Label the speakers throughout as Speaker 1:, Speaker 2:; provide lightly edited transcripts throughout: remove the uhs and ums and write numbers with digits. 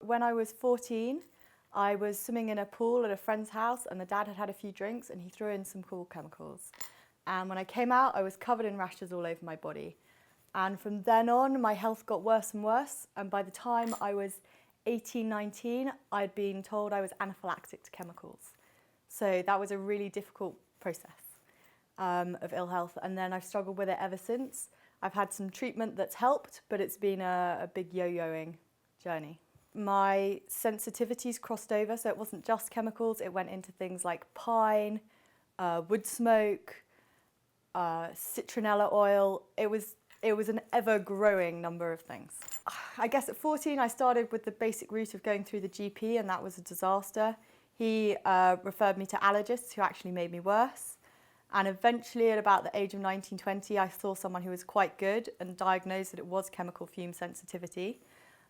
Speaker 1: When I was 14, I was swimming in a pool at a friend's house and the dad had had a few drinks and he threw in some cool chemicals. And when I came out, I was covered in rashes all over my body. And from then on, my health got worse and worse. And by the time I was 18, 19, I'd been told I was anaphylactic to chemicals. So that was a really difficult process of ill health. And then I've struggled with it ever since. I've had some treatment that's helped, but it's been a big yo-yoing journey. My sensitivities crossed over, so it wasn't just chemicals, it went into things like pine, wood smoke, citronella oil. It was an ever-growing number of things. I guess at 14 I started with the basic route of going through the GP, and that was a disaster. He referred me to allergists who actually made me worse. And eventually at about the age of 19, 20, I saw someone who was quite good and diagnosed that it was chemical fume sensitivity.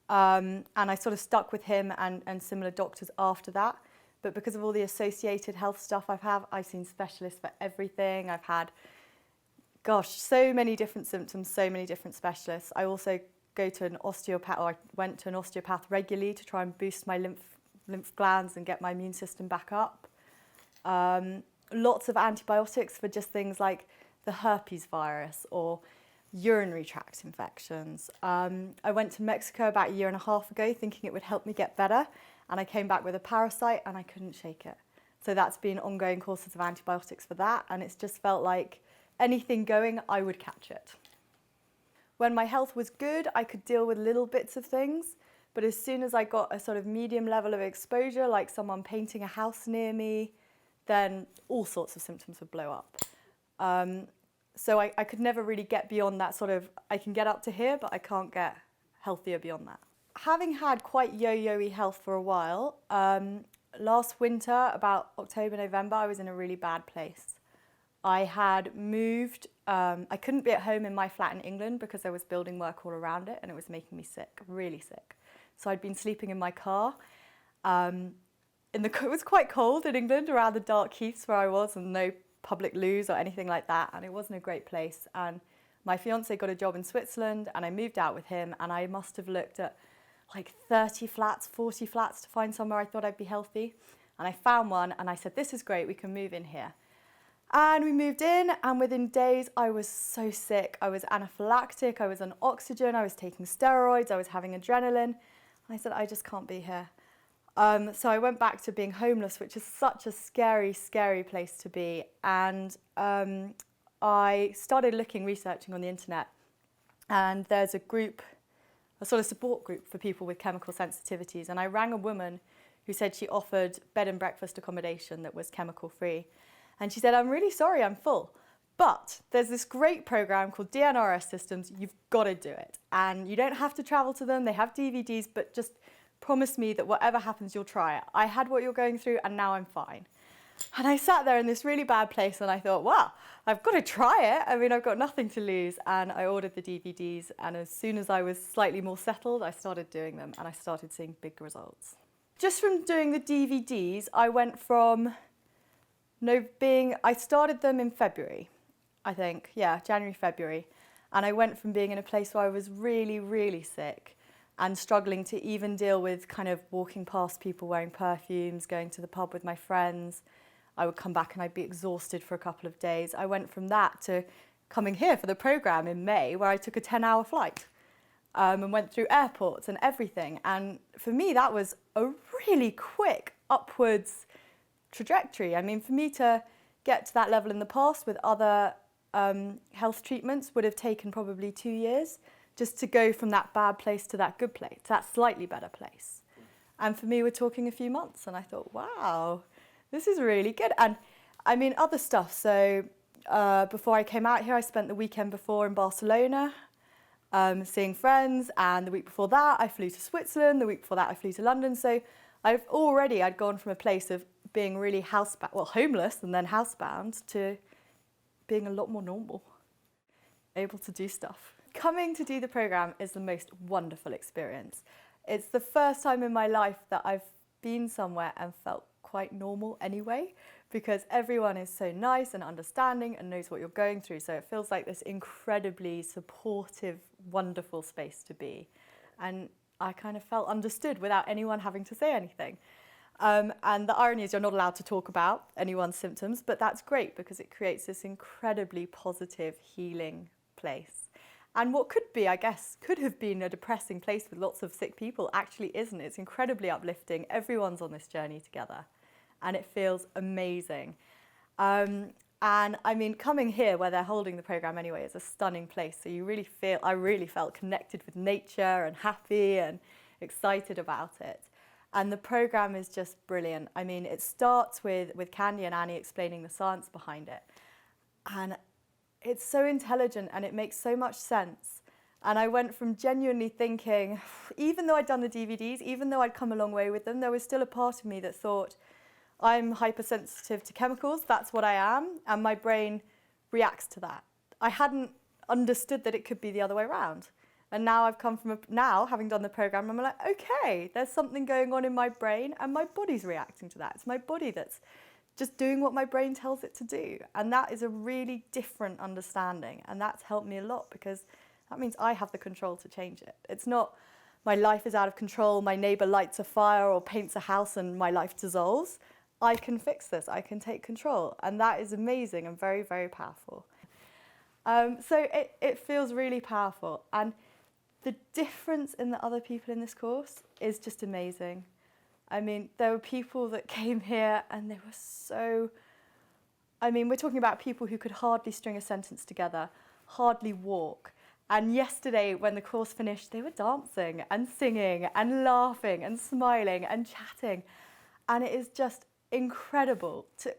Speaker 1: And I sort of stuck with him and similar doctors after that. But because of all the associated health stuff I've seen specialists for everything. I've had, gosh, so many different symptoms, so many different specialists. I also go to an osteopath, or I went to an osteopath regularly to try and boost my lymph glands and get my immune system back up. Lots of antibiotics for just things like the herpes virus or urinary tract infections. I went to Mexico about 1.5 years ago thinking it would help me get better, and I came back with a parasite and I couldn't shake it. So that's been ongoing courses of antibiotics for that, and it's just felt like anything going, I would catch it. When my health was good, I could deal with little bits of things, but as soon as I got a sort of medium level of exposure, like someone painting a house near me, then all sorts of symptoms would blow up. So I could never really get beyond that sort of, I can get up to here, but I can't get healthier beyond that. Having had quite yo-yo-y health for a while, last winter, about October, November, I was in a really bad place. I had moved, I couldn't be at home in my flat in England because there was building work all around it and it was making me sick, really sick. So I'd been sleeping in my car. It was quite cold in England around the dark heaths where I was, and no public loos or anything like that, and it wasn't a great place. And my fiance got a job in Switzerland and I moved out with him, and I must have looked at like 30 flats, 40 flats to find somewhere I thought I'd be healthy. And I found one and I said, this is great, we can move in here. And we moved in, and within days I was so sick. I was anaphylactic, I was on oxygen, I was taking steroids, I was having adrenaline. And I said, I just can't be here. So I went back to being homeless, which is such a scary, scary place to be. And I started researching on the internet. And there's a group, a sort of support group for people with chemical sensitivities. And I rang a woman who said she offered bed and breakfast accommodation that was chemical free. And she said, I'm really sorry, I'm full. But there's this great program called DNRS Systems. You've got to do it. And you don't have to travel to them. They have DVDs, but just promise me that whatever happens, you'll try it. I had what you're going through and now I'm fine. And I sat there in this really bad place and I thought, wow, I've got to try it. I mean, I've got nothing to lose. And I ordered the DVDs, and as soon as I was slightly more settled, I started doing them and I started seeing big results. Just from doing the DVDs, I went from I started them in February, I think, yeah, January, February. And I went from being in a place where I was really, really sick and struggling to even deal with kind of walking past people wearing perfumes, going to the pub with my friends. I would come back and I'd be exhausted for a couple of days. I went from that to coming here for the programme in May, where I took a 10-hour flight and went through airports and everything. And for me, that was a really quick upwards trajectory. I mean, for me to get to that level in the past with other health treatments would have taken probably 2 years, just to go from that bad place to that good place, to that slightly better place. And for me, we're talking a few months, and I thought, wow, this is really good. And I mean, other stuff. So before I came out here, I spent the weekend before in Barcelona, seeing friends, and the week before that, I flew to Switzerland. The week before that, I flew to London. So I'd gone from a place of being really housebound, well, homeless and then housebound, to being a lot more normal, able to do stuff. Coming to do the programme is the most wonderful experience. It's the first time in my life that I've been somewhere and felt quite normal anyway, because everyone is so nice and understanding and knows what you're going through. So it feels like this incredibly supportive, wonderful space to be. And I kind of felt understood without anyone having to say anything. And the irony is you're not allowed to talk about anyone's symptoms, but that's great because it creates this incredibly positive, healing place. And what could be, I guess, could have been a depressing place with lots of sick people actually isn't. It's incredibly uplifting. Everyone's on this journey together and it feels amazing. And I mean, coming here where they're holding the program anyway is a stunning place. So I really felt connected with nature and happy and excited about it. And the program is just brilliant. I mean, it starts with Candy and Annie explaining the science behind it. And it's so intelligent and it makes so much sense. And I went from genuinely thinking, even though I'd done the DVDs, even though I'd come a long way with them, there was still a part of me that thought, I'm hypersensitive to chemicals, that's what I am, and my brain reacts to that. I hadn't understood that it could be the other way around. And now I've come from, now having done the program, I'm like, okay, there's something going on in my brain and my body's reacting to that. It's my body that's just doing what my brain tells it to do. And that is a really different understanding. And that's helped me a lot because that means I have the control to change it. It's not my life is out of control, my neighbour lights a fire or paints a house and my life dissolves. I can fix this, I can take control. And that is amazing and very, very powerful. So it feels really powerful. And the difference in the other people in this course is just amazing. I mean, there were people that came here and they were so, I mean, we're talking about people who could hardly string a sentence together, hardly walk. And yesterday when the course finished, they were dancing and singing and laughing and smiling and chatting. And it is just incredible to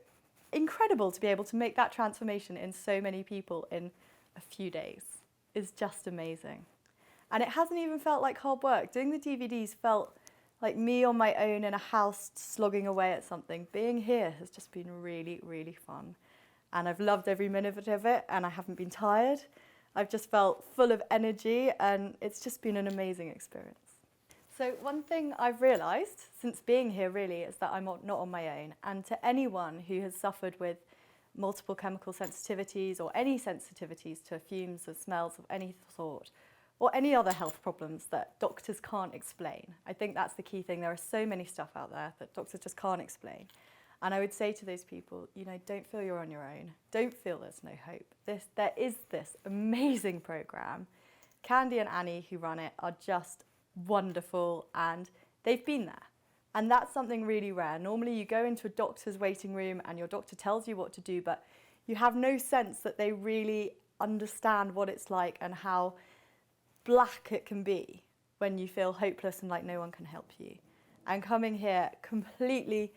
Speaker 1: be able to make that transformation in so many people in a few days. Is just amazing. And it hasn't even felt like hard work. Doing the DVDs felt like me on my own in a house slogging away at something. Being here has just been really, really fun. And I've loved every minute of it and I haven't been tired. I've just felt full of energy and it's just been an amazing experience. So one thing I've realised since being here really is that I'm not on my own. And to anyone who has suffered with multiple chemical sensitivities or any sensitivities to fumes or smells of any sort, or any other health problems that doctors can't explain. I think that's the key thing. There are so many stuff out there that doctors just can't explain. And I would say to those people, you know, don't feel you're on your own. Don't feel there's no hope. There is this amazing program. Candy and Annie, who run it, are just wonderful and they've been there. And that's something really rare. Normally you go into a doctor's waiting room and your doctor tells you what to do, but you have no sense that they really understand what it's like and how black it can be when you feel hopeless and like no one can help you. And coming here completely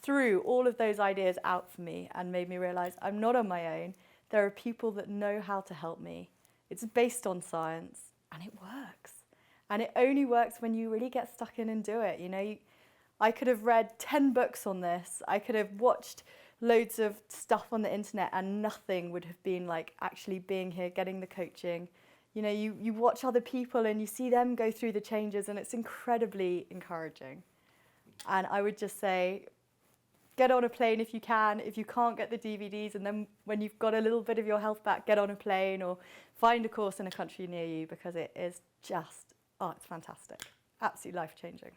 Speaker 1: threw all of those ideas out for me and made me realise I'm not on my own. There are people that know how to help me. It's based on science and it works. And it only works when you really get stuck in and do it. You know, I could have read 10 books on this. I could have watched loads of stuff on the internet and nothing would have been like actually being here, getting the coaching. You know, you watch other people and you see them go through the changes and it's incredibly encouraging. And I would just say, get on a plane if you can. If you can't get the DVDs, and then when you've got a little bit of your health back, get on a plane or find a course in a country near you because it is just, oh, it's fantastic. Absolutely life-changing.